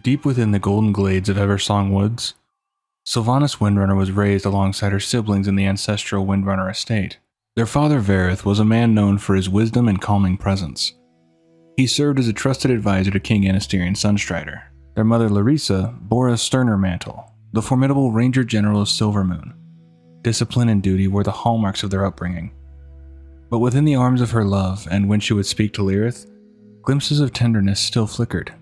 Deep within the golden glades of Eversong woods, Sylvanas Windrunner was raised alongside her siblings in the ancestral Windrunner estate. Their father Verath was a man known for his wisdom and calming presence. He served as a trusted advisor to King Anasterian Sunstrider. Their mother Lireesa bore a sterner mantle, the formidable Ranger General of Silvermoon. Discipline and duty were the hallmarks of their upbringing. But within the arms of her love, and when she would speak to Lirath, glimpses of tenderness still flickered.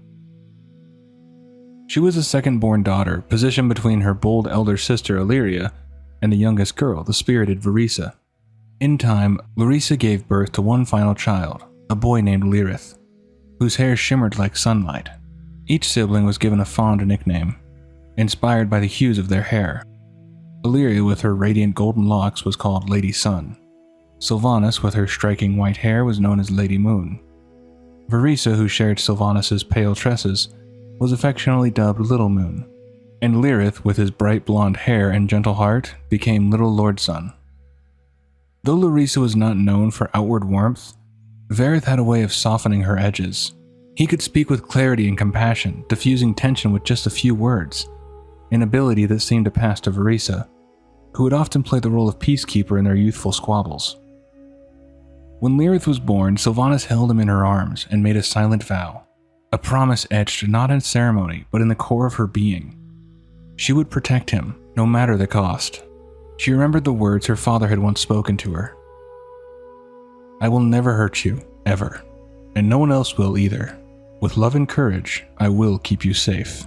She was a second-born daughter, positioned between her bold elder sister Alleria and the youngest girl, the spirited Vereesa. In time, Lireesa gave birth to one final child, a boy named Lirath, whose hair shimmered like sunlight. Each sibling was given a fond nickname, inspired by the hues of their hair. Alleria, with her radiant golden locks, was called Lady Sun. Sylvanas, with her striking white hair, was known as Lady Moon. Vereesa, who shared Sylvanas's pale tresses, was affectionately dubbed Little Moon, and Lirath, with his bright blonde hair and gentle heart, became Little Lord Sun. Though Lireesa was not known for outward warmth, Verath had a way of softening her edges. He could speak with clarity and compassion, diffusing tension with just a few words, an ability that seemed to pass to Vereesa, who would often play the role of peacekeeper in their youthful squabbles. When Lirath was born, Sylvanas held him in her arms and made a silent vow. A promise etched not in ceremony, but in the core of her being. She would protect him, no matter the cost. She remembered the words her father had once spoken to her. "I will never hurt you, ever, and no one else will either. With love and courage, I will keep you safe."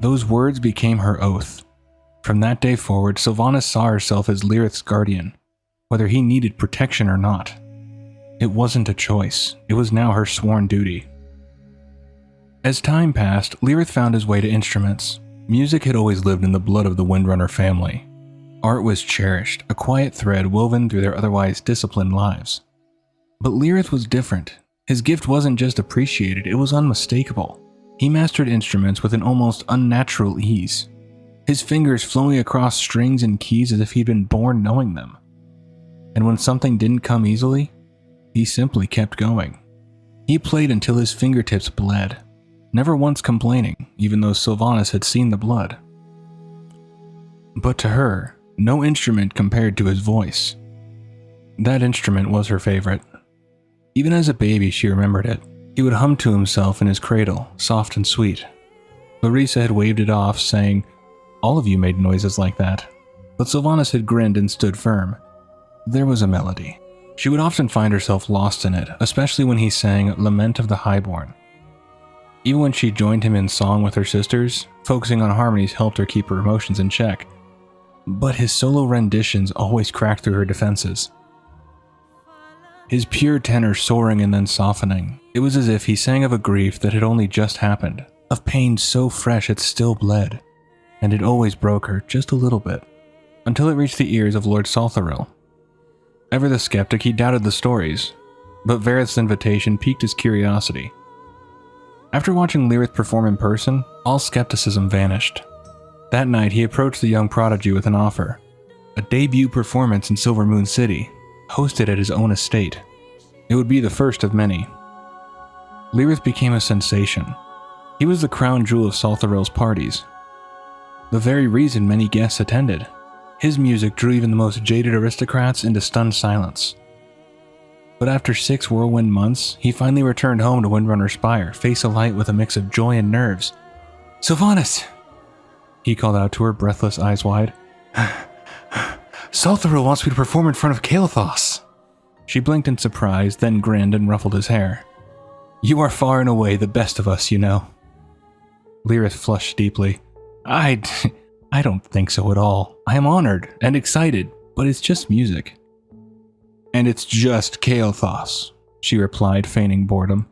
Those words became her oath. From that day forward, Sylvanas saw herself as Lirath's guardian, whether he needed protection or not. It wasn't a choice, it was now her sworn duty. As time passed, Lirath found his way to instruments. Music had always lived in the blood of the Windrunner family. Art was cherished, a quiet thread woven through their otherwise disciplined lives. But Lirath was different. His gift wasn't just appreciated, it was unmistakable. He mastered instruments with an almost unnatural ease, his fingers flowing across strings and keys as if he'd been born knowing them. And when something didn't come easily, he simply kept going. He played until his fingertips bled, never once complaining, even though Sylvanas had seen the blood. But to her, no instrument compared to his voice. That instrument was her favorite. Even as a baby, she remembered it. He would hum to himself in his cradle, soft and sweet. Lireesa had waved it off, saying, "All of you made noises like that." But Sylvanas had grinned and stood firm. There was a melody. She would often find herself lost in it, especially when he sang Lament of the Highborn. Even when she joined him in song with her sisters, focusing on harmonies helped her keep her emotions in check. But his solo renditions always cracked through her defenses. His pure tenor soaring and then softening. It was as if he sang of a grief that had only just happened, of pain so fresh it still bled, and it always broke her just a little bit, until it reached the ears of Lord Saltharil. Ever the skeptic, he doubted the stories, but Verath's invitation piqued his curiosity. After watching Lirath perform in person, all skepticism vanished. That night, he approached the young prodigy with an offer. A debut performance in Silvermoon City, hosted at his own estate. It would be the first of many. Lirath became a sensation. He was the crown jewel of Saltharil's parties. The very reason many guests attended. His music drew even the most jaded aristocrats into stunned silence. But after 6 whirlwind months, he finally returned home to Windrunner Spire, face alight with a mix of joy and nerves. "Sylvanas!" he called out to her, breathless, eyes wide. "Saltharil wants me to perform in front of Kael'thas." She blinked in surprise, then grinned and ruffled his hair. "You are far and away the best of us, you know." Lirath flushed deeply. I don't think so at all. I am honored and excited, but it's just music." "And it's just Kael'thas," she replied, feigning boredom.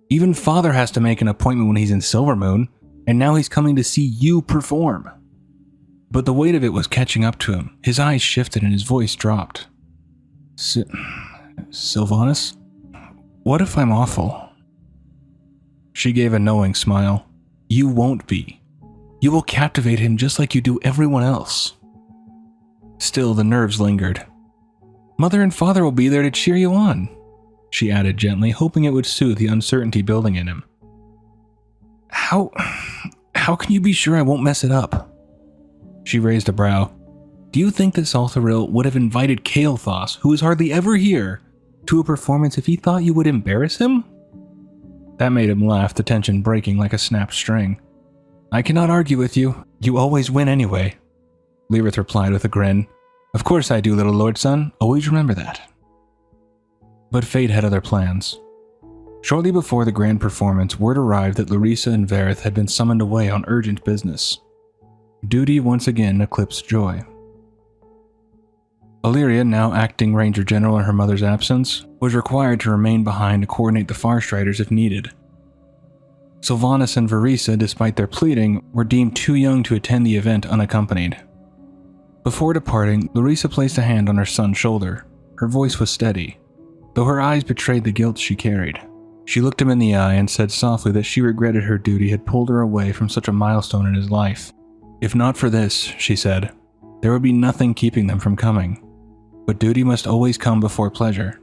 "Even Father has to make an appointment when he's in Silvermoon, and now he's coming to see you perform." But the weight of it was catching up to him. His eyes shifted and his voice dropped. Sylvanas? What if I'm awful?" She gave a knowing smile. "You won't be. You will captivate him just like you do everyone else." Still, the nerves lingered. "Mother and Father will be there to cheer you on," she added gently, hoping it would soothe the uncertainty building in him. How can you be sure I won't mess it up? She raised a brow. Do you think that Saltharil would have invited Kael'thas, who is hardly ever here, to a performance if he thought you would embarrass him? That made him laugh, the tension breaking like a snapped string. I cannot argue with you. You always win anyway. Lirath replied with a grin. Of course I do, little lord son. Always remember that. But fate had other plans. Shortly before the grand performance, word arrived that Lireesa and Verath had been summoned away on urgent business. Duty once again eclipsed joy. Alleria, now acting Ranger General in her mother's absence, was required to remain behind to coordinate the Farstriders if needed. Sylvanas and Vereesa, despite their pleading, were deemed too young to attend the event unaccompanied. Before departing, Lireesa placed a hand on her son's shoulder. Her voice was steady, though her eyes betrayed the guilt she carried. She looked him in the eye and said softly that she regretted her duty had pulled her away from such a milestone in his life. If not for this, she said, there would be nothing keeping them from coming. But duty must always come before pleasure.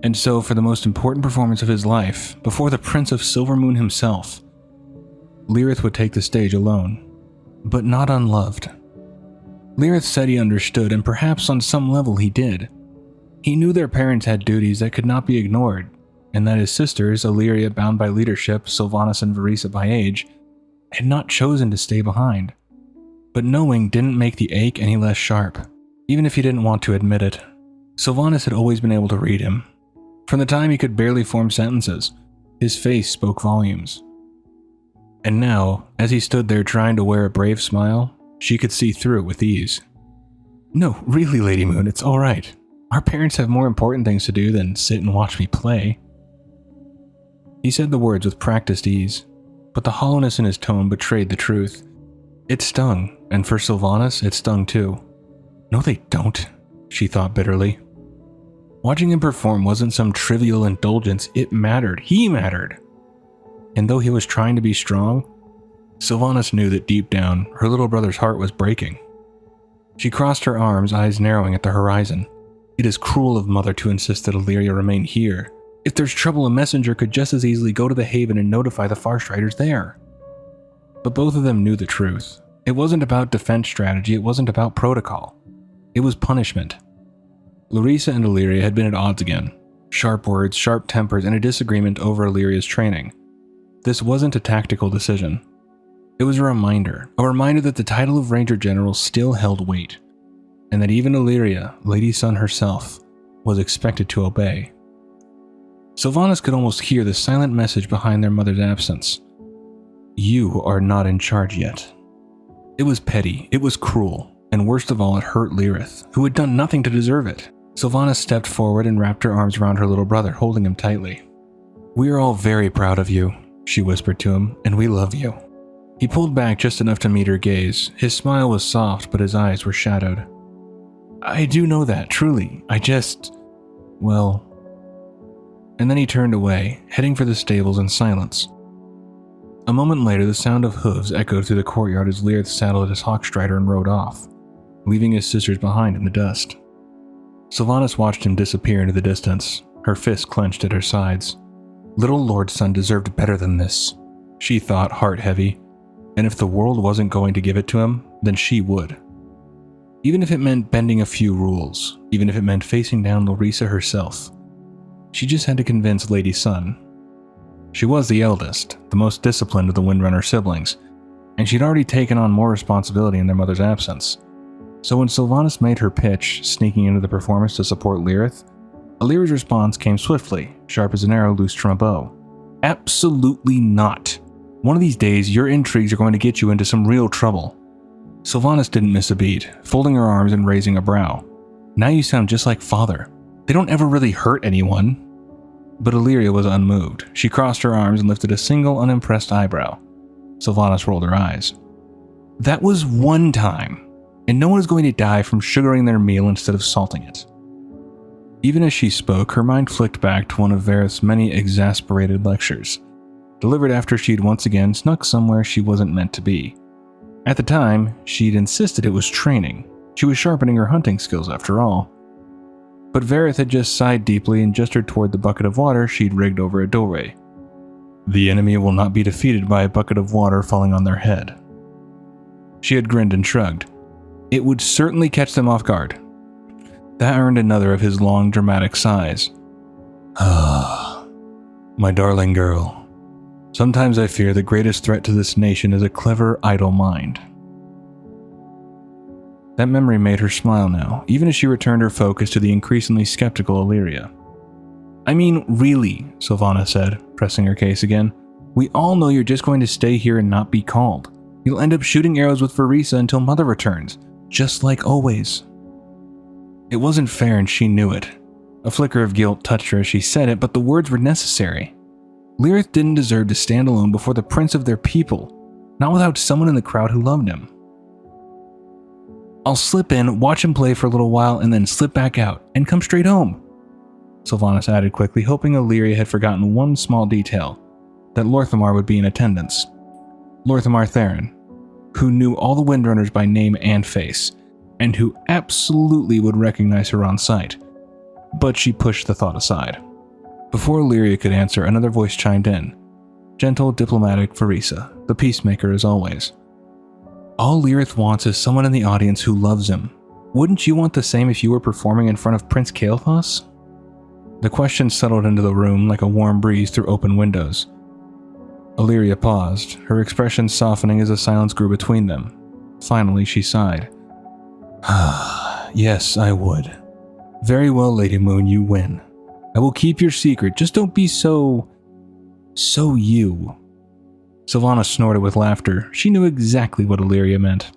And so, for the most important performance of his life, before the Prince of Silvermoon himself, Lirath would take the stage alone, but not unloved. Lirath said he understood, and perhaps on some level he did. He knew their parents had duties that could not be ignored, and that his sisters, Alleria bound by leadership, Sylvanas and Vereesa by age, had not chosen to stay behind. But knowing didn't make the ache any less sharp, even if he didn't want to admit it. Sylvanas had always been able to read him. From the time he could barely form sentences, his face spoke volumes. And now, as he stood there trying to wear a brave smile, she could see through it with ease. No, really, Lady Moon, it's all right. Our parents have more important things to do than sit and watch me play. He said the words with practiced ease, but the hollowness in his tone betrayed the truth. It stung, and for Sylvanas, it stung too. No, they don't, she thought bitterly. Watching him perform wasn't some trivial indulgence, it mattered. He mattered. And though he was trying to be strong, Sylvanas knew that deep down, her little brother's heart was breaking. She crossed her arms, eyes narrowing at the horizon. It is cruel of Mother to insist that Alleria remain here. If there's trouble, a messenger could just as easily go to the Haven and notify the Farstriders there. But both of them knew the truth. It wasn't about defense strategy, it wasn't about protocol. It was punishment. Lireesa and Alleria had been at odds again. Sharp words, sharp tempers, and a disagreement over Alleria's training. This wasn't a tactical decision. It was a reminder that the title of Ranger General still held weight, and that even Alleria, Lady Sun herself, was expected to obey. Sylvanas could almost hear the silent message behind their mother's absence. You are not in charge yet. It was petty, it was cruel, and worst of all, it hurt Lirath, who had done nothing to deserve it. Sylvanas stepped forward and wrapped her arms around her little brother, holding him tightly. We are all very proud of you, she whispered to him, and we love you. He pulled back just enough to meet her gaze. His smile was soft, but his eyes were shadowed. I do know that, truly. Well... And then he turned away, heading for the stables in silence. A moment later, the sound of hooves echoed through the courtyard as Lirath saddled his hawkstrider and rode off, leaving his sisters behind in the dust. Sylvanas watched him disappear into the distance, her fists clenched at her sides. Little Lord Sun deserved better than this, she thought, heart heavy, and if the world wasn't going to give it to him, then she would. Even if it meant bending a few rules, even if it meant facing down Lireesa herself. She just had to convince Lady Sun. She was the eldest, the most disciplined of the Windrunner siblings, and she'd already taken on more responsibility in their mother's absence. So when Sylvanas made her pitch, sneaking into the performance to support Lirath, Alleria's response came swiftly, sharp as an arrow loosed from a bow. Absolutely not. One of these days, your intrigues are going to get you into some real trouble. Sylvanas didn't miss a beat, folding her arms and raising a brow. Now you sound just like father. They don't ever really hurt anyone. But Alleria was unmoved. She crossed her arms and lifted a single unimpressed eyebrow. Sylvanas rolled her eyes. That was one time, and no one is going to die from sugaring their meal instead of salting it. Even as she spoke, her mind flicked back to one of Verath's many exasperated lectures, delivered after she'd once again snuck somewhere she wasn't meant to be. At the time, she'd insisted it was training. She was sharpening her hunting skills after all. But Verath had just sighed deeply and gestured toward the bucket of water she'd rigged over a doorway. The enemy will not be defeated by a bucket of water falling on their head. She had grinned and shrugged. It would certainly catch them off guard. That earned another of his long, dramatic sighs. Ah, my darling girl. Sometimes I fear the greatest threat to this nation is a clever, idle mind. That memory made her smile now, even as she returned her focus to the increasingly skeptical Alleria. I mean, really, Sylvanas said, pressing her case again. We all know you're just going to stay here and not be called. You'll end up shooting arrows with Vereesa until Mother returns, just like always. It wasn't fair and she knew it. A flicker of guilt touched her as she said it, but the words were necessary. Lirath didn't deserve to stand alone before the prince of their people, not without someone in the crowd who loved him. I'll slip in, watch him play for a little while, and then slip back out, and come straight home, Sylvanas added quickly, hoping Alleria had forgotten one small detail, that Lorthamar would be in attendance. Lorthamar Theron, who knew all the Windrunners by name and face, and who absolutely would recognize her on sight. But she pushed the thought aside. Before Alleria could answer, another voice chimed in. Gentle, diplomatic Vereesa, the peacemaker as always. All Lirath wants is someone in the audience who loves him. Wouldn't you want the same if you were performing in front of Prince Kael'thas? The question settled into the room like a warm breeze through open windows. Alleria paused, her expression softening as the silence grew between them. Finally, she sighed. Yes, I would. Very well, Lady Moon, you win. I will keep your secret, just don't be so you. Sylvanas snorted with laughter. She knew exactly what Alleria meant.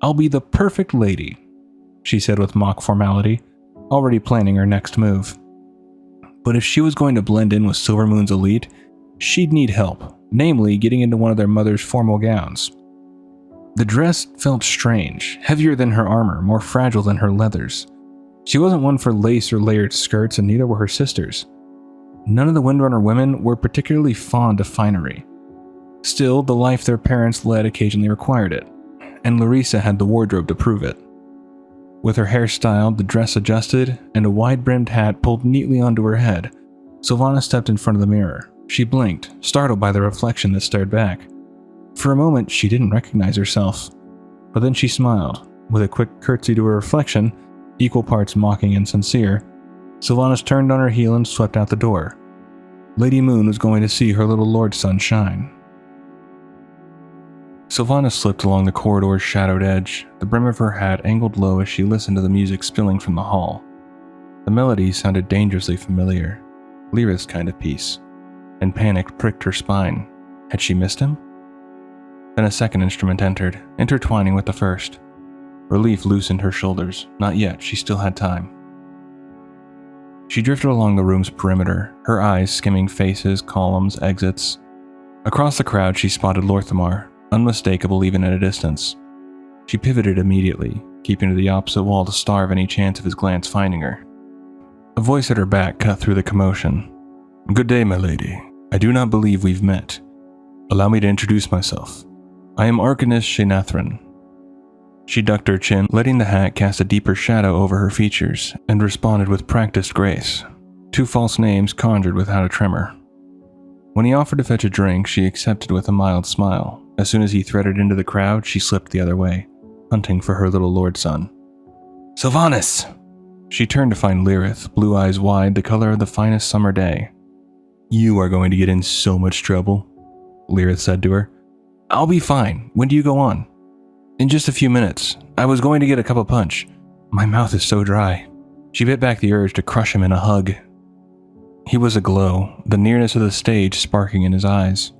I'll be the perfect lady, she said with mock formality, already planning her next move. But if she was going to blend in with Silvermoon's elite, she'd need help, namely getting into one of their mother's formal gowns. The dress felt strange, heavier than her armor, more fragile than her leathers. She wasn't one for lace or layered skirts, and neither were her sisters. None of the Windrunner women were particularly fond of finery. Still, the life their parents led occasionally required it, and Lireesa had the wardrobe to prove it. With her hair styled, the dress adjusted, and a wide-brimmed hat pulled neatly onto her head, Sylvanas stepped in front of the mirror. She blinked, startled by the reflection that stared back. For a moment, she didn't recognize herself, but then she smiled. With a quick curtsy to her reflection, equal parts mocking and sincere, Sylvanas turned on her heel and swept out the door. Lady Moon was going to see her little lord son shine. Sylvanas slipped along the corridor's shadowed edge, the brim of her hat angled low as she listened to the music spilling from the hall. The melody sounded dangerously familiar, Lyra's kind of piece, and panic pricked her spine. Had she missed him? Then a second instrument entered, intertwining with the first. Relief loosened her shoulders. Not yet, she still had time. She drifted along the room's perimeter, her eyes skimming faces, columns, exits. Across the crowd she spotted Lorthamar, unmistakable even at a distance. She pivoted immediately, keeping to the opposite wall to starve any chance of his glance finding her. A voice at her back cut through the commotion. Good day, my lady. I do not believe we've met. Allow me to introduce myself. I am Arcanist Shenathran. She ducked her chin, letting the hat cast a deeper shadow over her features, and responded with practiced grace. Two false names conjured without a tremor. When he offered to fetch a drink, she accepted with a mild smile. As soon as he threaded into the crowd, she slipped the other way, hunting for her little lord son. Sylvanas! She turned to find Lirath, blue eyes wide, the color of the finest summer day. You are going to get in so much trouble, Lirath said to her. I'll be fine. When do you go on? In just a few minutes. I was going to get a cup of punch. My mouth is so dry. She bit back the urge to crush him in a hug. He was aglow, the nearness of the stage sparking in his eyes.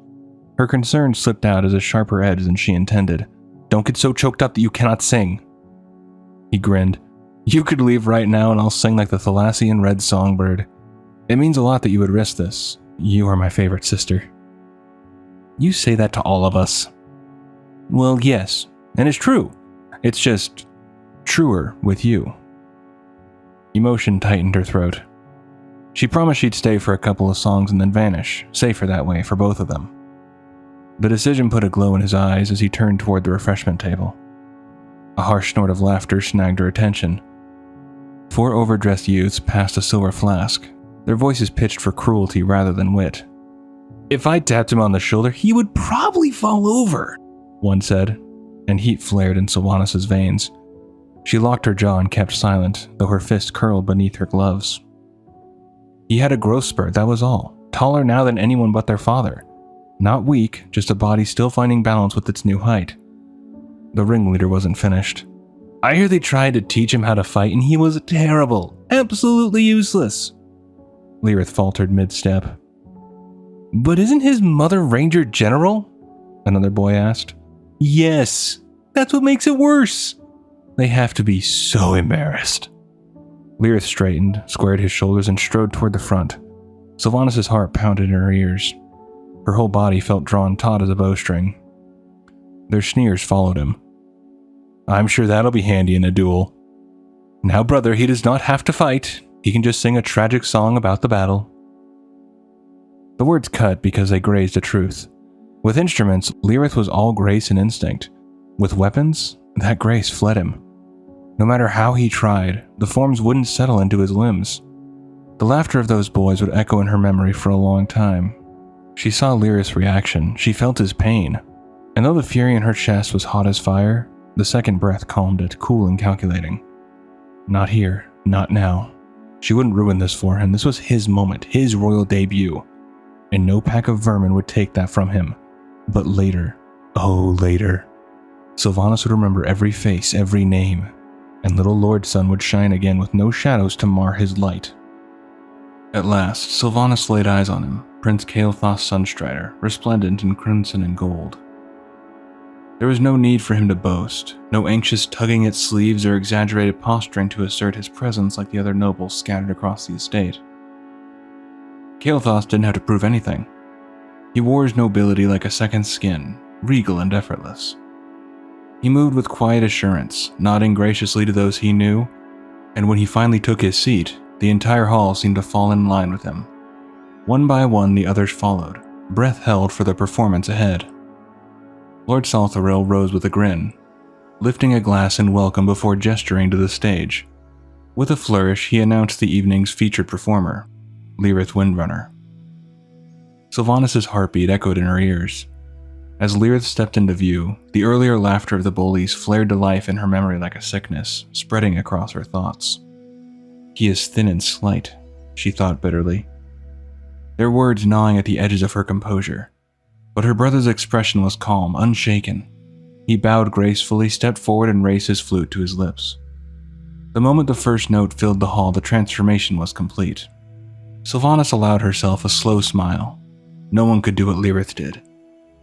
Her concern slipped out as a sharper edge than she intended. Don't get so choked up that you cannot sing. He grinned. You could leave right now and I'll sing like the Thalassian red songbird. It means a lot that you would risk this. You are my favorite sister. You say that to all of us. Well, yes, and it's true. It's just truer with you. Emotion tightened her throat. She promised she'd stay for a couple of songs and then vanish, safer that way for both of them. The decision put a glow in his eyes as he turned toward the refreshment table. A harsh snort of laughter snagged her attention. 4 overdressed youths passed a silver flask, their voices pitched for cruelty rather than wit. If I tapped him on the shoulder, he would probably fall over, one said, and heat flared in Sylvanas' veins. She locked her jaw and kept silent, though her fist curled beneath her gloves. He had a growth spurt, that was all. Taller now than anyone but their father. Not weak, just a body still finding balance with its new height. The ringleader wasn't finished. I hear they tried to teach him how to fight and he was terrible, absolutely useless. Lirath faltered mid-step. But isn't his mother Ranger General? Another boy asked. Yes, that's what makes it worse. They have to be so embarrassed. Lirath straightened, squared his shoulders, and strode toward the front. Sylvanas' heart pounded in her ears. Her whole body felt drawn taut as a bowstring. Their sneers followed him. I'm sure that'll be handy in a duel. Now, brother, he does not have to fight. He can just sing a tragic song about the battle. The words cut because they grazed the truth. With instruments, Lirath was all grace and instinct. With weapons, that grace fled him. No matter how he tried, the forms wouldn't settle into his limbs. The laughter of those boys would echo in her memory for a long time. She saw Lirath's reaction, she felt his pain. And though the fury in her chest was hot as fire, the second breath calmed it, cool and calculating. Not here, not now. She wouldn't ruin this for him. This was his moment, his royal debut. And no pack of vermin would take that from him. But later, oh later, Sylvanas would remember every face, every name, and little Lord Sun would shine again with no shadows to mar his light. At last, Sylvanas laid eyes on him, Prince Kael'thas Sunstrider, resplendent in crimson and gold. There was no need for him to boast, no anxious tugging at sleeves or exaggerated posturing to assert his presence like the other nobles scattered across the estate. Kael'thas didn't have to prove anything. He wore his nobility like a second skin, regal and effortless. He moved with quiet assurance, nodding graciously to those he knew, and when he finally took his seat, the entire hall seemed to fall in line with him. One by one, the others followed, breath held for the performance ahead. Lord Salthoril rose with a grin, lifting a glass in welcome before gesturing to the stage. With a flourish, he announced the evening's featured performer, Lireisa Windrunner. Sylvanas' heartbeat echoed in her ears. As Lirath stepped into view, the earlier laughter of the bullies flared to life in her memory like a sickness, spreading across her thoughts. He is thin and slight, she thought bitterly, their words gnawing at the edges of her composure. But her brother's expression was calm, unshaken. He bowed gracefully, stepped forward, and raised his flute to his lips. The moment the first note filled the hall, the transformation was complete. Sylvanas allowed herself a slow smile. No one could do what Lirath did.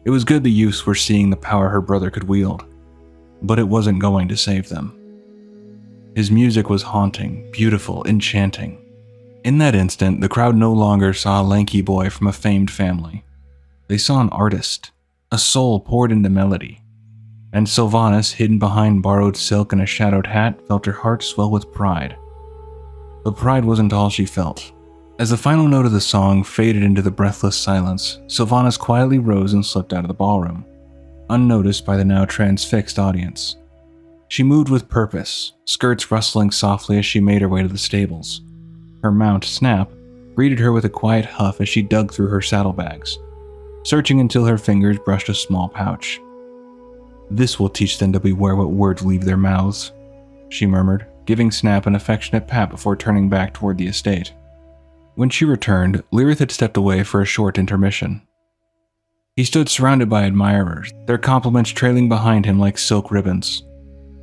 It was good the youths were seeing the power her brother could wield, but it wasn't going to save them. His music was haunting, beautiful, enchanting. In that instant, the crowd no longer saw a lanky boy from a famed family. They saw an artist, a soul poured into melody. And Sylvanas, hidden behind borrowed silk and a shadowed hat, felt her heart swell with pride. But pride wasn't all she felt. As the final note of the song faded into the breathless silence, Sylvanas quietly rose and slipped out of the ballroom, unnoticed by the now transfixed audience. She moved with purpose, skirts rustling softly as she made her way to the stables. Her mount, Snap, greeted her with a quiet huff as she dug through her saddlebags, searching until her fingers brushed a small pouch. This will teach them to beware what words leave their mouths, she murmured, giving Snap an affectionate pat before turning back toward the estate. When she returned, Lirath had stepped away for a short intermission. He stood surrounded by admirers, their compliments trailing behind him like silk ribbons.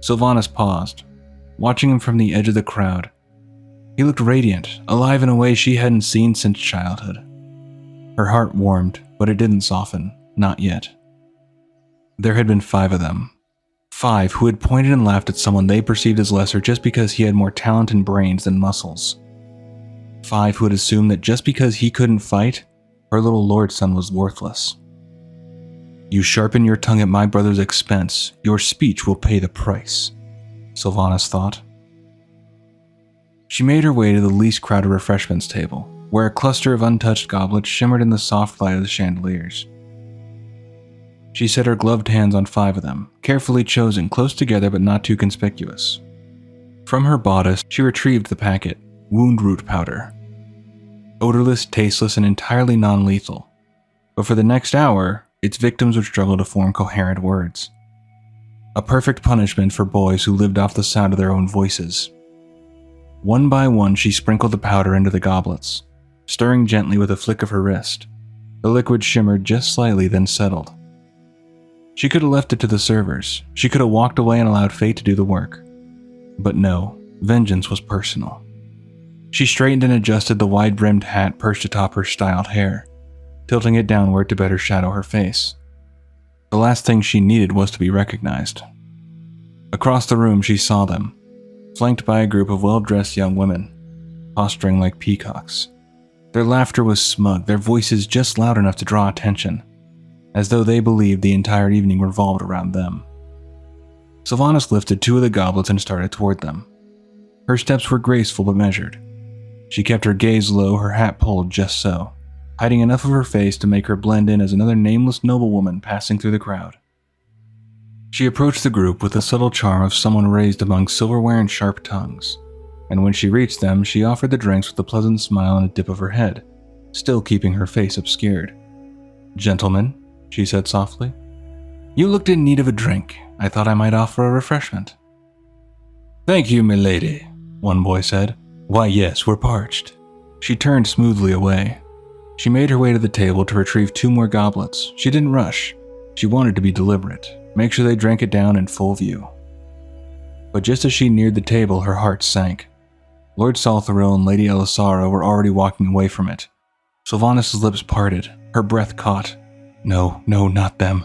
Sylvanas paused, watching him from the edge of the crowd. He looked radiant, alive in a way she hadn't seen since childhood. Her heart warmed, but it didn't soften, not yet. There had been 5 of them. 5 who had pointed and laughed at someone they perceived as lesser just because he had more talent and brains than muscles. 5 who had assumed that just because he couldn't fight, her little lord son was worthless. You sharpen your tongue at my brother's expense, your speech will pay the price, Sylvanas thought. She made her way to the least crowded refreshments table, where a cluster of untouched goblets shimmered in the soft light of the chandeliers. She set her gloved hands on 5 of them, carefully chosen, close together but not too conspicuous. From her bodice, she retrieved the packet, wound root powder. Odorless, tasteless, and entirely non-lethal. but for the next hour, its victims would struggle to form coherent words. A perfect punishment for boys who lived off the sound of their own voices. One by one, she sprinkled the powder into the goblets, stirring gently with a flick of her wrist. The liquid shimmered just slightly, then settled. She could have left it to the servers. She could have walked away and allowed fate to do the work. But no, vengeance was personal. She straightened and adjusted the wide-brimmed hat perched atop her styled hair, tilting it downward to better shadow her face. The last thing she needed was to be recognized. Across the room, she saw them, flanked by a group of well-dressed young women, posturing like peacocks. Their laughter was smug, their voices just loud enough to draw attention, as though they believed the entire evening revolved around them. Sylvanas lifted 2 of the goblets and started toward them. Her steps were graceful but measured. She kept her gaze low, her hat pulled just so, hiding enough of her face to make her blend in as another nameless noblewoman passing through the crowd. She approached the group with the subtle charm of someone raised among silverware and sharp tongues, and when she reached them, she offered the drinks with a pleasant smile and a dip of her head, still keeping her face obscured. "Gentlemen," she said softly, "you looked in need of a drink. I thought I might offer a refreshment." "Thank you, milady," one boy said. "Why, yes, we're parched." She turned smoothly away. She made her way to the table to retrieve 2 more goblets. She didn't rush. She wanted to be deliberate, make sure they drank it down in full view. But just as she neared the table, her heart sank. Lord Saltharil and Lady Elisara were already walking away from it. Sylvanas' lips parted, her breath caught. No, not them.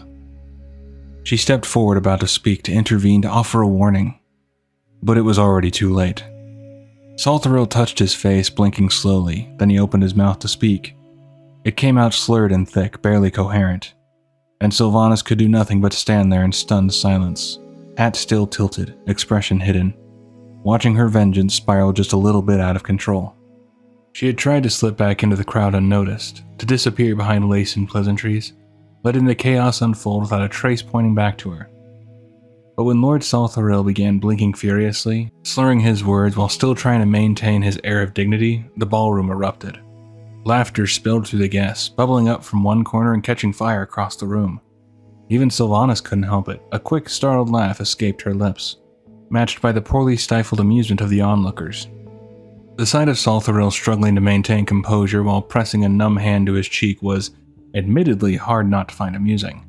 She stepped forward, about to speak, to intervene, to offer a warning. But it was already too late. Saltharil touched his face, blinking slowly, then he opened his mouth to speak. It came out slurred and thick, barely coherent. And Sylvanas could do nothing but stand there in stunned silence, hat still tilted, expression hidden, watching her vengeance spiral just a little bit out of control. She had tried to slip back into the crowd unnoticed, to disappear behind lace and pleasantries, letting the chaos unfold without a trace pointing back to her. But when Lord Saltharil began blinking furiously, slurring his words while still trying to maintain his air of dignity, the ballroom erupted. Laughter spilled through the guests, bubbling up from one corner and catching fire across the room. Even Sylvanas couldn't help it. A quick, startled laugh escaped her lips, matched by the poorly stifled amusement of the onlookers. The sight of Saltharil struggling to maintain composure while pressing a numb hand to his cheek was, admittedly, hard not to find amusing.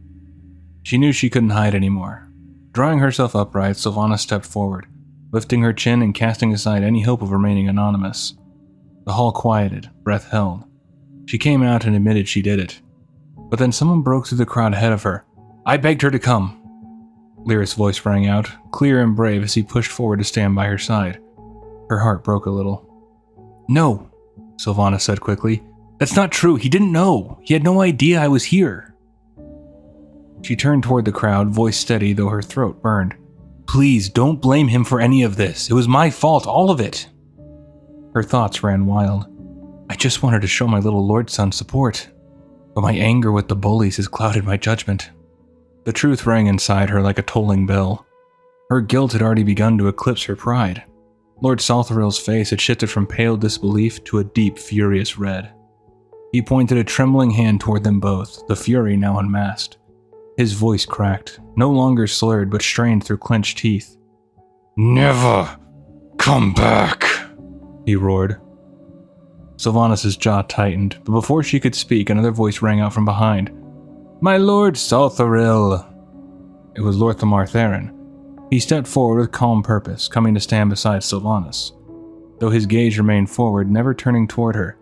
She knew she couldn't hide anymore. Drawing herself upright, Sylvanas stepped forward, lifting her chin and casting aside any hope of remaining anonymous. The hall quieted, breath held. She came out and admitted she did it. But then someone broke through the crowd ahead of her. "I begged her to come." Lyra's voice rang out, clear and brave as he pushed forward to stand by her side. Her heart broke a little. "No," Sylvanas said quickly. "That's not true. He didn't know. He had no idea I was here." She turned toward the crowd, voice steady though her throat burned. "Please, don't blame him for any of this. It was my fault, all of it." Her thoughts ran wild. "I just wanted to show my little lord son support. But my anger with the bullies has clouded my judgment." The truth rang inside her like a tolling bell. Her guilt had already begun to eclipse her pride. Lord Saltharil's face had shifted from pale disbelief to a deep, furious red. He pointed a trembling hand toward them both, the fury now unmasked. His voice cracked, no longer slurred but strained through clenched teeth. "Never come back," he roared. Sylvanas' jaw tightened, but before she could speak, another voice rang out from behind. "My Lord Saltharil!" It was Lord Thamar Theron. He stepped forward with calm purpose, coming to stand beside Sylvanas, though his gaze remained forward, never turning toward her.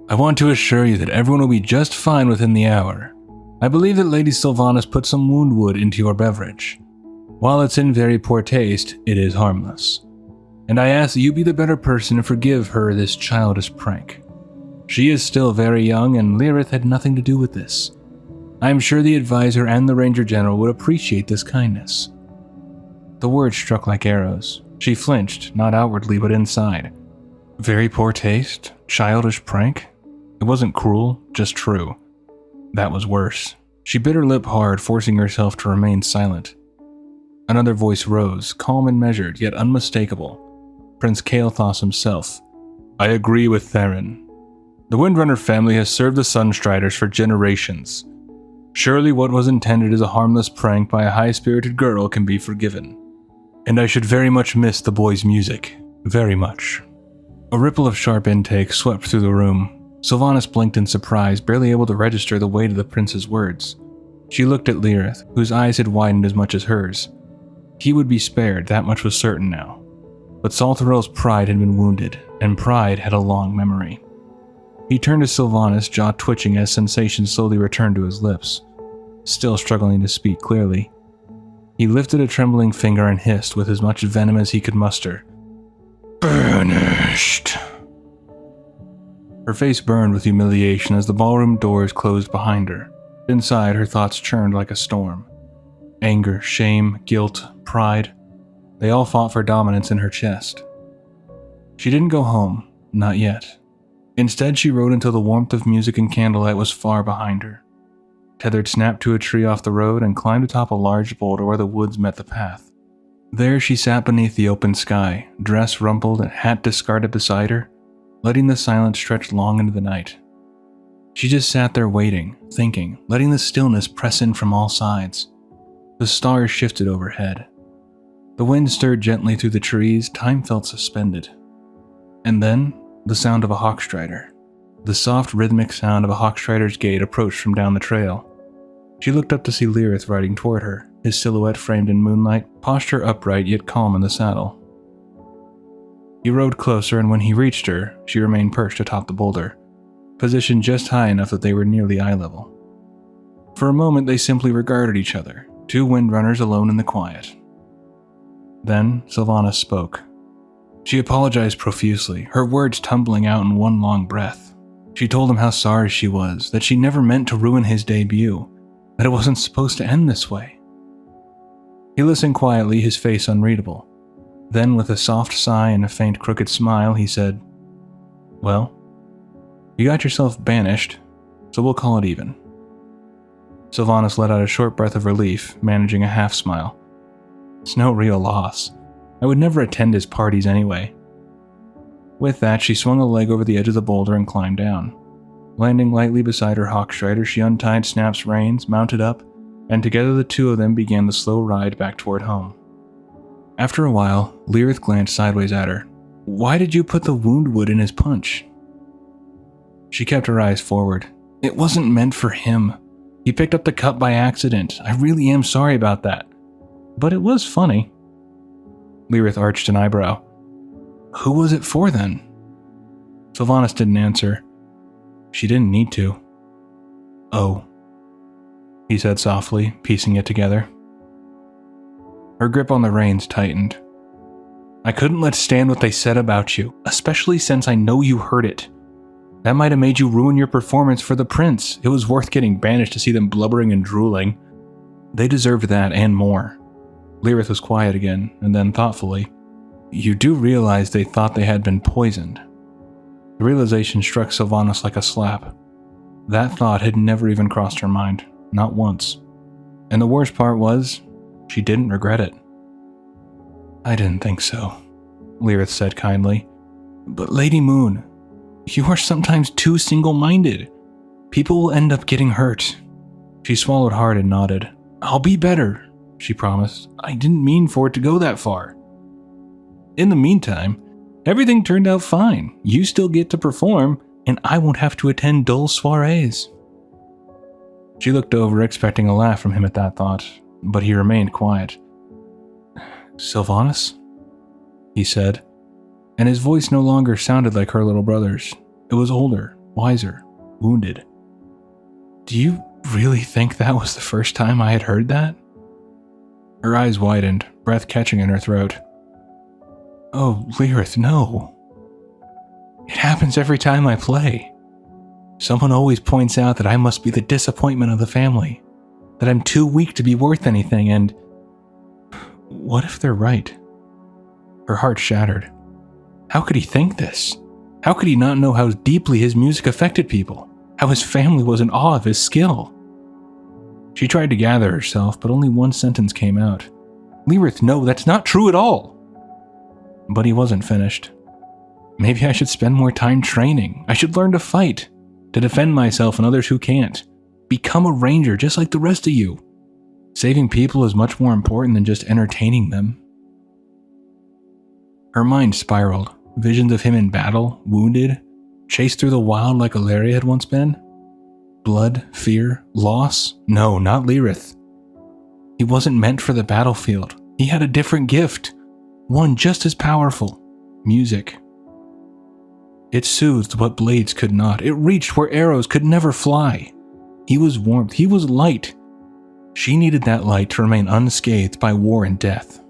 "I want to assure you that everyone will be just fine within the hour. I believe that Lady Sylvanas put some wound wood into your beverage. While it's in very poor taste, it is harmless. And I ask that you be the better person and forgive her this childish prank. She is still very young, and Lirath had nothing to do with this. I am sure the advisor and the Ranger General would appreciate this kindness." The words struck like arrows. She flinched, not outwardly but inside. Very poor taste? Childish prank? It wasn't cruel, just true. That was worse. She bit her lip hard, forcing herself to remain silent. Another voice rose, calm and measured, yet unmistakable. Prince Kael'thas himself. "I agree with Theron. The Windrunner family has served the Sunstriders for generations. Surely what was intended as a harmless prank by a high-spirited girl can be forgiven. And I should very much miss the boy's music. Very much. A ripple of sharp intake swept through the room. Sylvanas blinked in surprise, barely able to register the weight of the prince's words. She looked at Lirath, whose eyes had widened as much as hers. He would be spared, that much was certain now. But Saltarell's pride had been wounded, and pride had a long memory. He turned to Sylvanas, jaw twitching as sensation slowly returned to his lips. Still struggling to speak clearly. He lifted a trembling finger and hissed with as much venom as he could muster. "Banished." Her face burned with humiliation as the ballroom doors closed behind her. Inside, her thoughts churned like a storm. Anger, shame, guilt, pride. They all fought for dominance in her chest. She didn't go home, not yet. Instead, she rode until the warmth of music and candlelight was far behind her. Tethered snapped to a tree off the road and climbed atop a large boulder where the woods met the path. There she sat beneath the open sky, dress rumpled and hat discarded beside her, letting the silence stretch long into the night. She just sat there waiting, thinking, letting the stillness press in from all sides. The stars shifted overhead. The wind stirred gently through the trees, time felt suspended. And then, the sound of a hawkstrider. The soft, rhythmic sound of a hawkstrider's gait approached from down the trail. She looked up to see Lirath riding toward her, his silhouette framed in moonlight, posture upright yet calm in the saddle. He rode closer, and when he reached her, she remained perched atop the boulder, positioned just high enough that they were nearly eye level. For a moment they simply regarded each other, two Windrunners alone in the quiet. Then Sylvanas spoke. She apologized profusely, her words tumbling out in one long breath. She told him how sorry she was, that she never meant to ruin his debut, that it wasn't supposed to end this way. He listened quietly, his face unreadable. Then, with a soft sigh and a faint crooked smile, he said, "Well, you got yourself banished, so we'll call it even." Sylvanas let out a short breath of relief, managing a half smile. "It's no real loss. I would never attend his parties anyway." With that, she swung a leg over the edge of the boulder and climbed down. Landing lightly beside her hawkstrider, she untied Snap's reins, mounted up, and together the two of them began the slow ride back toward home. After a while, Lirath glanced sideways at her. "Why did you put the wound wood in his punch?" She kept her eyes forward. "It wasn't meant for him. He picked up the cut by accident. I really am sorry about that. But it was funny." Lirath arched an eyebrow. "Who was it for then?" Sylvanas didn't answer. She didn't need to. "Oh," he said softly, piecing it together. Her grip on the reins tightened. "I couldn't let stand what they said about you, especially since I know you heard it. That might have made you ruin your performance for the prince. It was worth getting banished to see them blubbering and drooling. They deserved that and more." Lirath was quiet again, and then thoughtfully, "You do realize they thought they had been poisoned." The realization struck Sylvanas like a slap. That thought had never even crossed her mind, not once. And the worst part was, she didn't regret it. "I didn't think so," Lirath said kindly. "But Lady Moon, you are sometimes too single-minded. People will end up getting hurt." She swallowed hard and nodded. "I'll be better," she promised. "I didn't mean for it to go that far." "In the meantime, everything turned out fine. You still get to perform, and I won't have to attend dull soirees." She looked over, expecting a laugh from him at that thought, but he remained quiet. "Sylvanas?" he said, and his voice no longer sounded like her little brother's. It was older, wiser, wounded. "Do you really think that was the first time I had heard that?" Her eyes widened, breath catching in her throat. "Oh, Lirath, no. It happens every time I play. Someone always points out that I must be the disappointment of the family, that I'm too weak to be worth anything, and what if they're right?" Her heart shattered. How could he think this? How could he not know how deeply his music affected people? How his family was in awe of his skill? She tried to gather herself, but only one sentence came out. "Lirath, no, that's not true at all." But he wasn't finished. Maybe I should spend more time training. I should learn to fight, to defend myself and others who can't. Become a ranger just like the rest of you. Saving people is much more important than just entertaining them. Her mind spiraled. Visions of him in battle, wounded, chased through the wild like Alleria had once been. Blood, fear, loss? No, not Lirath. He wasn't meant for the battlefield. He had a different gift. One just as powerful. Music. It soothed what blades could not. It reached where arrows could never fly. He was warmth. He was light. She needed that light to remain unscathed by war and death.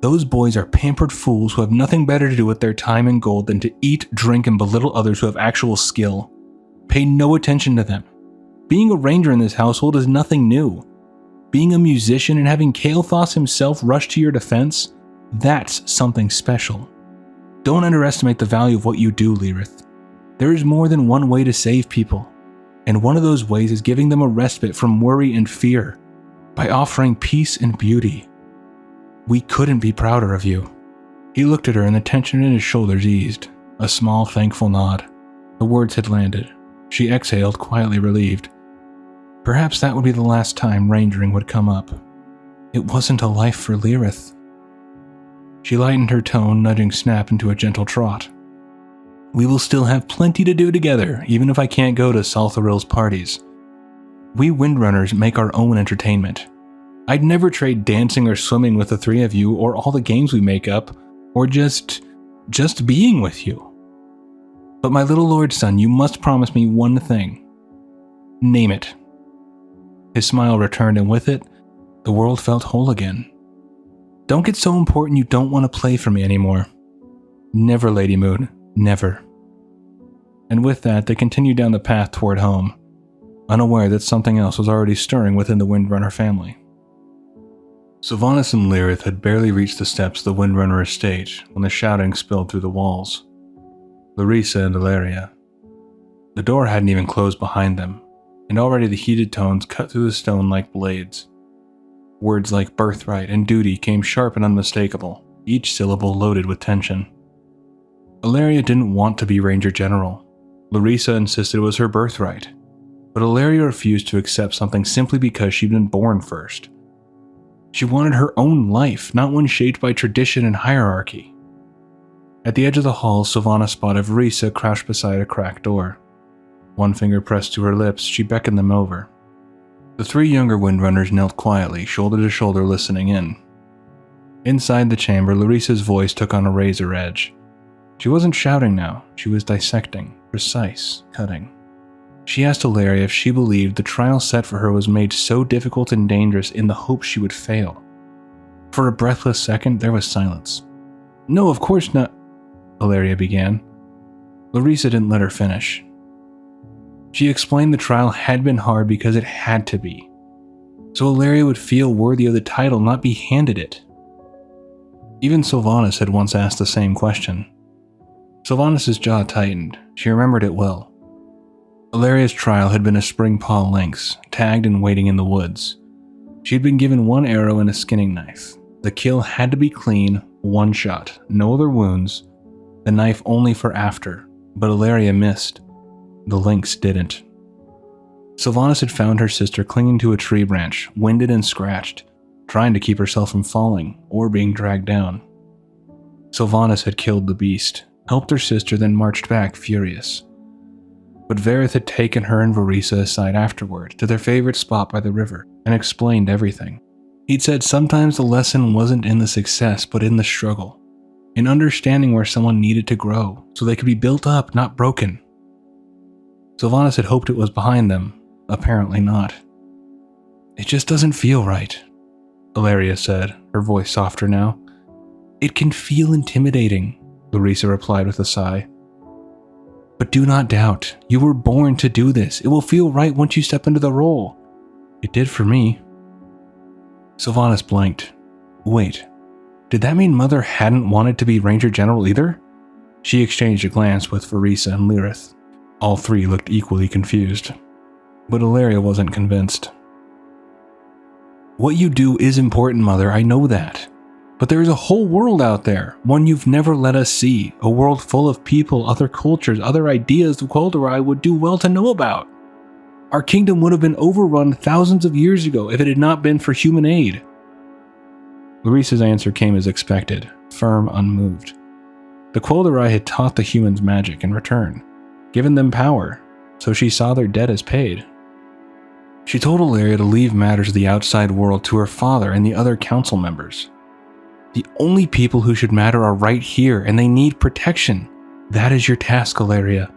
Those boys are pampered fools who have nothing better to do with their time and gold than to eat, drink, and belittle others who have actual skill. Pay no attention to them. Being a ranger in this household is nothing new. Being a musician and having Kael'thas himself rush to your defense, that's something special. Don't underestimate the value of what you do, Lirath. There is more than one way to save people, and one of those ways is giving them a respite from worry and fear by offering peace and beauty. We couldn't be prouder of you. He looked at her and the tension in his shoulders eased. A small, thankful nod. The words had landed. She exhaled, quietly relieved. Perhaps that would be the last time rangering would come up. It wasn't a life for Lirath. She lightened her tone, nudging Snap into a gentle trot. We will still have plenty to do together, even if I can't go to Saltharil's parties. We Windrunners make our own entertainment. I'd never trade dancing or swimming with the three of you, or all the games we make up, or just being with you. But my little lord son, you must promise me one thing. Name it. His smile returned, and with it, the world felt whole again. Don't get so important you don't want to play for me anymore. Never, Lady Moon, never. And with that, they continued down the path toward home, unaware that something else was already stirring within the Windrunner family. Sylvanas and Lirath had barely reached the steps of the Windrunner estate when the shouting spilled through the walls. Lireesa and Alleria. The door hadn't even closed behind them, and already the heated tones cut through the stone like blades. Words like birthright and duty came sharp and unmistakable, each syllable loaded with tension. Alleria didn't want to be Ranger General. Lireesa insisted it was her birthright, but Alleria refused to accept something simply because she'd been born first. She wanted her own life, not one shaped by tradition and hierarchy. At the edge of the hall, Sylvanas spotted Vereesa crouched beside a cracked door. One finger pressed to her lips, she beckoned them over. The three younger Windrunners knelt quietly, shoulder to shoulder, listening in. Inside the chamber, Lireesa's voice took on a razor edge. She wasn't shouting now, she was dissecting, precise, cutting. She asked Alleria if she believed the trial set for her was made so difficult and dangerous in the hope she would fail. For a breathless second, there was silence. No, of course not, Alleria began. Lireesa didn't let her finish. She explained the trial had been hard because it had to be, so Alleria would feel worthy of the title, not be handed it. Even Sylvanas had once asked the same question. Sylvanas' jaw tightened. She remembered it well. Alleria's trial had been a spring paw lynx, tagged and waiting in the woods. She had been given one arrow and a skinning knife. The kill had to be clean, one shot, no other wounds, the knife only for after, but Alleria missed. The lynx didn't. Sylvanas had found her sister clinging to a tree branch, winded and scratched, trying to keep herself from falling or being dragged down. Sylvanas had killed the beast, helped her sister, then marched back furious. But Verath had taken her and Vereesa aside afterward to their favorite spot by the river and explained everything. He'd said sometimes the lesson wasn't in the success but in the struggle, in understanding where someone needed to grow so they could be built up, not broken. Sylvanas had hoped it was behind them. Apparently not. It just doesn't feel right, Alleria said, her voice softer now. It can feel intimidating, Lireesa replied with a sigh. But do not doubt. You were born to do this. It will feel right once you step into the role. It did for me. Sylvanas blinked. Wait, did that mean Mother hadn't wanted to be Ranger General either? She exchanged a glance with Vereesa and Lirath. All three looked equally confused, but Alleria wasn't convinced. What you do is important, Mother, I know that. But there is a whole world out there, one you've never let us see, a world full of people, other cultures, other ideas the Quel'Therei would do well to know about. Our kingdom would have been overrun thousands of years ago if it had not been for human aid. Lireesa's answer came as expected, firm, unmoved. The Quel'Therei had taught the humans magic in return, given them power, so she saw their debt as paid. She told Alleria to leave matters of the outside world to her father and the other council members. The only people who should matter are right here, and they need protection. That is your task, Alleria.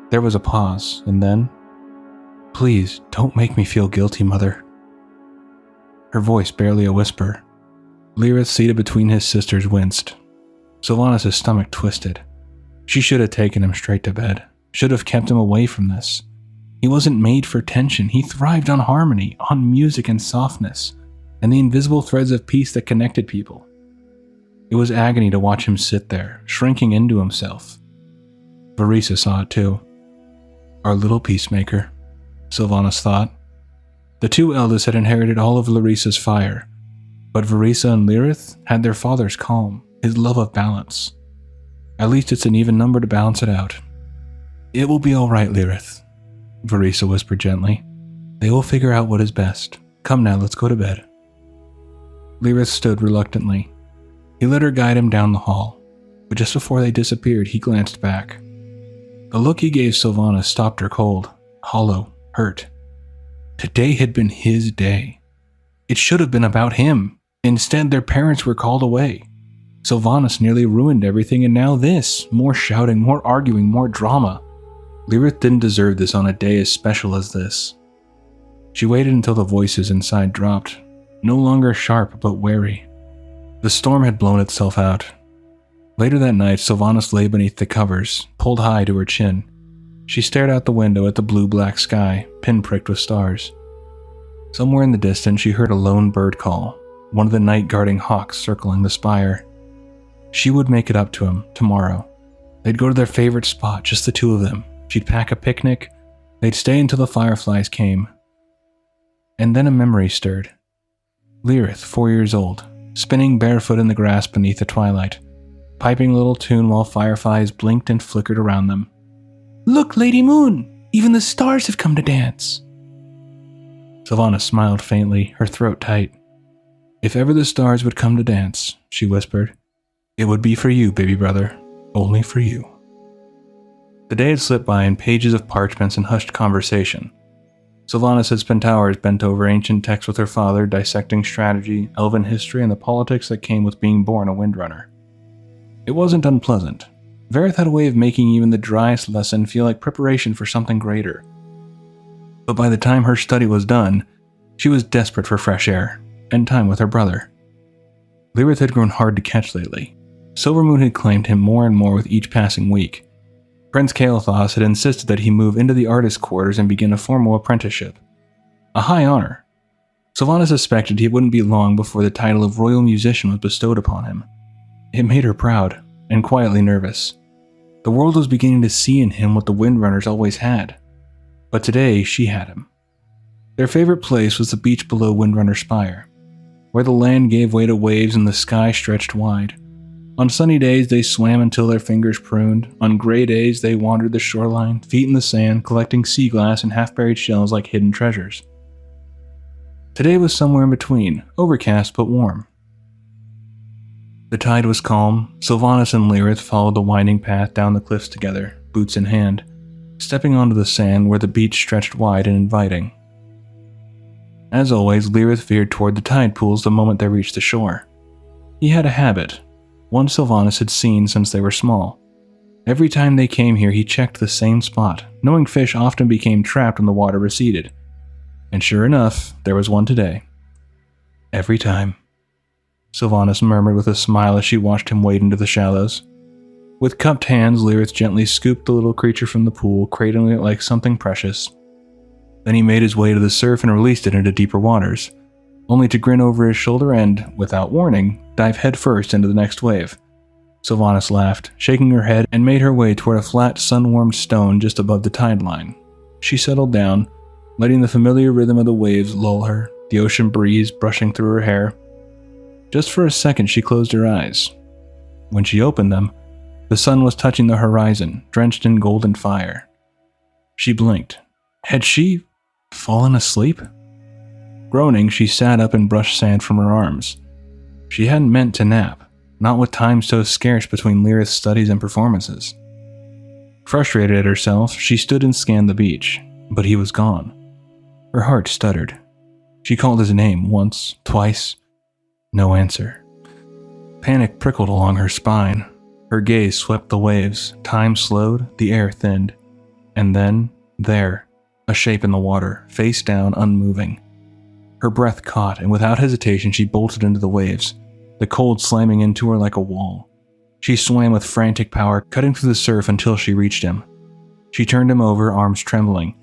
There was a pause, and then, "Please, don't make me feel guilty, Mother." Her voice barely a whisper. Lirath, seated between his sisters, winced. Sylvanas' stomach twisted. She should have taken him straight to bed. Should have kept him away from this. He wasn't made for tension. He thrived on harmony, on music and softness, and the invisible threads of peace that connected people. It was agony to watch him sit there, shrinking into himself. Vereesa saw it too. Our little peacemaker, Sylvanas thought. The two eldest had inherited all of Lireesa's fire, but Vereesa and Lirath had their father's calm, his love of balance. At least it's an even number to balance it out. "It will be all right, Lirath," Vereesa whispered gently. "They will figure out what is best. Come now, let's go to bed." Lirath stood reluctantly. He let her guide him down the hall, but just before they disappeared, he glanced back. The look he gave Sylvanas stopped her cold, hollow, hurt. Today had been his day. It should have been about him. Instead, their parents were called away. Sylvanas nearly ruined everything, and now this. More shouting, more arguing, more drama. Lirath didn't deserve this on a day as special as this. She waited until the voices inside dropped, no longer sharp but wary. The storm had blown itself out. Later that night, Sylvanas lay beneath the covers, pulled high to her chin. She stared out the window at the blue-black sky, pinpricked with stars. Somewhere in the distance, she heard a lone bird call, one of the night-guarding hawks circling the spire. She would make it up to him tomorrow. They'd go to their favorite spot, just the two of them. She'd pack a picnic. They'd stay until the fireflies came. And then a memory stirred. Lirath, 4 years old, spinning barefoot in the grass beneath the twilight, piping a little tune while fireflies blinked and flickered around them. "Look, Lady Moon! Even the stars have come to dance!" Sylvanas smiled faintly, her throat tight. "If ever the stars would come to dance," she whispered, "it would be for you, baby brother. Only for you." The day had slipped by in pages of parchments and hushed conversation. Sylvanas had spent hours bent over ancient texts with her father, dissecting strategy, elven history, and the politics that came with being born a Windrunner. It wasn't unpleasant. Verath had a way of making even the driest lesson feel like preparation for something greater. But by the time her study was done, she was desperate for fresh air, and time with her brother. Lirath had grown hard to catch lately. Silvermoon had claimed him more and more with each passing week. Prince Kael'thas had insisted that he move into the artist's quarters and begin a formal apprenticeship. A high honor. Sylvanas suspected he wouldn't be long before the title of royal musician was bestowed upon him. It made her proud, and quietly nervous. The world was beginning to see in him what the Windrunners always had. But today, she had him. Their favorite place was the beach below Windrunner Spire, where the land gave way to waves and the sky stretched wide. On sunny days, they swam until their fingers pruned. On gray days, they wandered the shoreline, feet in the sand, collecting sea glass and half-buried shells like hidden treasures. Today was somewhere in between, overcast but warm. The tide was calm. Sylvanas and Lirath followed the winding path down the cliffs together, boots in hand, stepping onto the sand where the beach stretched wide and inviting. As always, Lirath veered toward the tide pools the moment they reached the shore. He had a habit, one Sylvanas had seen since they were small. Every time they came here, he checked the same spot, knowing fish often became trapped when the water receded. And sure enough, there was one today. Every time. Sylvanas murmured with a smile as she watched him wade into the shallows. With cupped hands, Lirath gently scooped the little creature from the pool, cradling it like something precious. Then he made his way to the surf and released it into deeper waters, only to grin over his shoulder and, without warning, dive headfirst into the next wave. Sylvanas laughed, shaking her head, and made her way toward a flat, sun-warmed stone just above the tide line. She settled down, letting the familiar rhythm of the waves lull her, the ocean breeze brushing through her hair. Just for a second, she closed her eyes. When she opened them, the sun was touching the horizon, drenched in golden fire. She blinked. Had she fallen asleep? Groaning, she sat up and brushed sand from her arms. She hadn't meant to nap, not with time so scarce between Lirath's studies and performances. Frustrated at herself, she stood and scanned the beach, but he was gone. Her heart stuttered. She called his name once, twice. No answer. Panic prickled along her spine. Her gaze swept the waves. Time slowed, the air thinned. And then, there, a shape in the water, face down, unmoving. Her breath caught, and without hesitation she bolted into the waves, the cold slamming into her like a wall. She swam with frantic power, cutting through the surf until she reached him. She turned him over, arms trembling.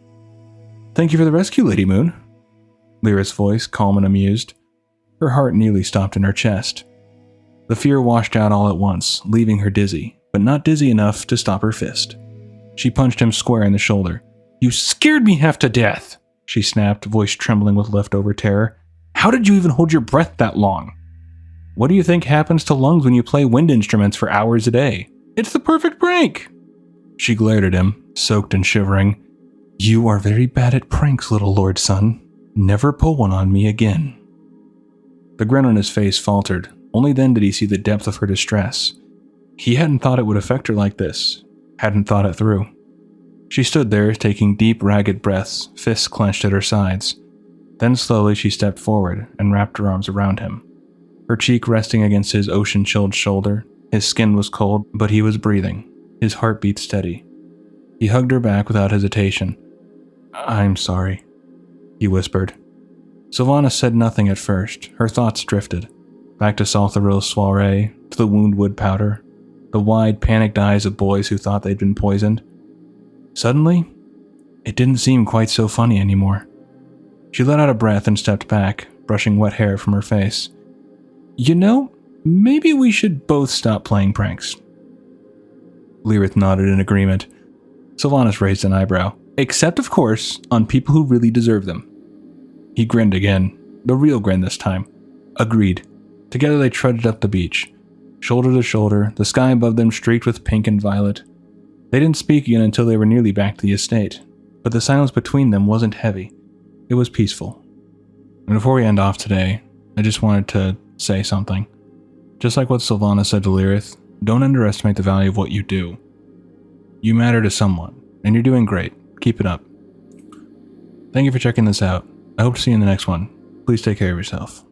"Thank you for the rescue, Lady Moon." Lirath's voice, calm and amused. Her heart nearly stopped in her chest. The fear washed out all at once, leaving her dizzy, but not dizzy enough to stop her fist. She punched him square in the shoulder. "You scared me half to death!" she snapped, voice trembling with leftover terror. "How did you even hold your breath that long? What do you think happens to lungs when you play wind instruments for hours a day? It's the perfect prank!" She glared at him, soaked and shivering. "You are very bad at pranks, little lord son. Never pull one on me again." The grin on his face faltered. Only then did he see the depth of her distress. He hadn't thought it would affect her like this. Hadn't thought it through. She stood there, taking deep, ragged breaths, fists clenched at her sides. Then slowly she stepped forward and wrapped her arms around him. Her cheek resting against his ocean-chilled shoulder. His skin was cold, but he was breathing, his heartbeat steady. He hugged her back without hesitation. "I'm sorry," he whispered. Sylvanas said nothing at first. Her thoughts drifted. Back to Saltharill's soiree, to the woundwood powder, the wide, panicked eyes of boys who thought they'd been poisoned. Suddenly, it didn't seem quite so funny anymore. She let out a breath and stepped back, brushing wet hair from her face. "You know, maybe we should both stop playing pranks." Lirath nodded in agreement. Sylvanas raised an eyebrow. "Except, of course, on people who really deserve them." He grinned again, the real grin this time. Agreed. Together they trudged up the beach, shoulder to shoulder, the sky above them streaked with pink and violet. They didn't speak again until they were nearly back to the estate, but the silence between them wasn't heavy. It was peaceful. And before we end off today, I just wanted to say something. Just like what Sylvanas said to Lirath, don't underestimate the value of what you do. You matter to someone, and you're doing great. Keep it up. Thank you for checking this out. I hope to see you in the next one. Please take care of yourself.